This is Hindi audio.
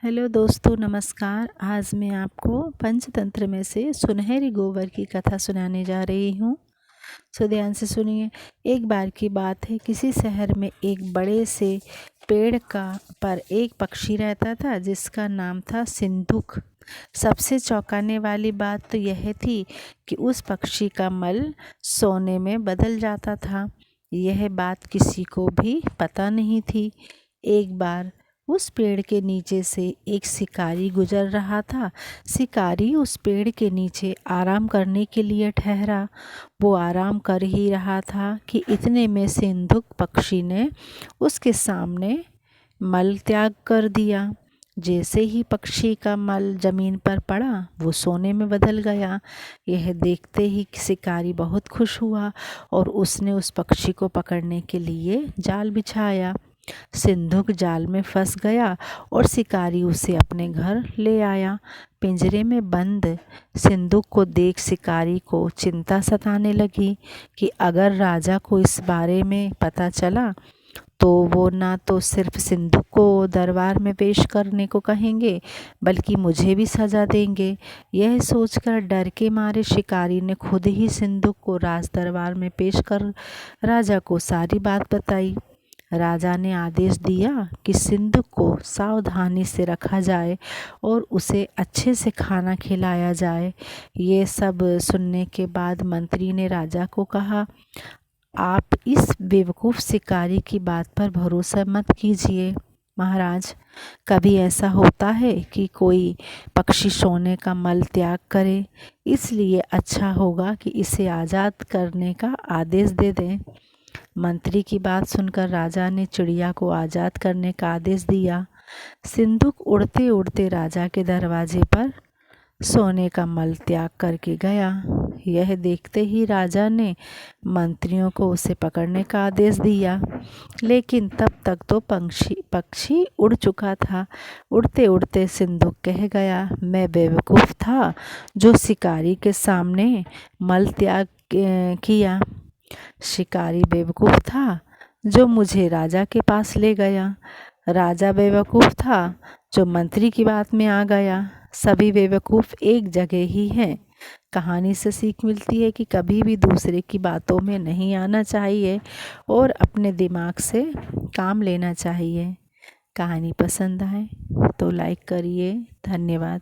हेलो दोस्तों, नमस्कार। आज मैं आपको पंचतंत्र में से सुनहरी गोबर की कथा सुनाने जा रही हूँ। सो ध्यान से सुनिए। एक बार की बात है, किसी शहर में एक बड़े से पेड़ पर एक पक्षी रहता था जिसका नाम था सिंदूक। सबसे चौंकाने वाली बात तो यह थी कि उस पक्षी का मल सोने में बदल जाता था। यह बात किसी को भी पता नहीं थी। एक बार उस पेड़ के नीचे से एक शिकारी गुजर रहा था। शिकारी उस पेड़ के नीचे आराम करने के लिए ठहरा। वो आराम कर ही रहा था कि इतने में सिंदूक पक्षी ने उसके सामने मल त्याग कर दिया। जैसे ही पक्षी का मल जमीन पर पड़ा, वो सोने में बदल गया। यह देखते ही शिकारी बहुत खुश हुआ और उसने उस पक्षी को पकड़ने के लिए जाल बिछाया। सिंदूक जाल में फंस गया और शिकारी उसे अपने घर ले आया। पिंजरे में बंद सिंदूक को देख शिकारी को चिंता सताने लगी कि अगर राजा को इस बारे में पता चला तो वो ना तो सिर्फ सिंदूक को दरबार में पेश करने को कहेंगे, बल्कि मुझे भी सजा देंगे। यह सोचकर डर के मारे शिकारी ने खुद ही सिंदूक को राज दरबार में पेश कर राजा को सारी बात बताई। राजा ने आदेश दिया कि सिंदूक को सावधानी से रखा जाए और उसे अच्छे से खाना खिलाया जाए। ये सब सुनने के बाद मंत्री ने राजा को कहा, आप इस बेवकूफ़ शिकारी की बात पर भरोसा मत कीजिए। महाराज, कभी ऐसा होता है कि कोई पक्षी सोने का मल त्याग करे, इसलिए अच्छा होगा कि इसे आज़ाद करने का आदेश दे दें। मंत्री की बात सुनकर राजा ने चिड़िया को आज़ाद करने का आदेश दिया। सिंदूक उड़ते उड़ते राजा के दरवाजे पर सोने का मल त्याग करके गया। यह देखते ही राजा ने मंत्रियों को उसे पकड़ने का आदेश दिया, लेकिन तब तक तो पक्षी उड़ चुका था। उड़ते उड़ते सिंदूक कह गया, मैं बेवकूफ़ था जो शिकारी के सामने मल त्याग किया। शिकारी बेवकूफ़ था जो मुझे राजा के पास ले गया। राजा बेवकूफ़ था जो मंत्री की बात में आ गया। सभी बेवकूफ़ एक जगह ही हैं। कहानी से सीख मिलती है कि कभी भी दूसरे की बातों में नहीं आना चाहिए और अपने दिमाग से काम लेना चाहिए। कहानी पसंद आए तो लाइक करिए। धन्यवाद।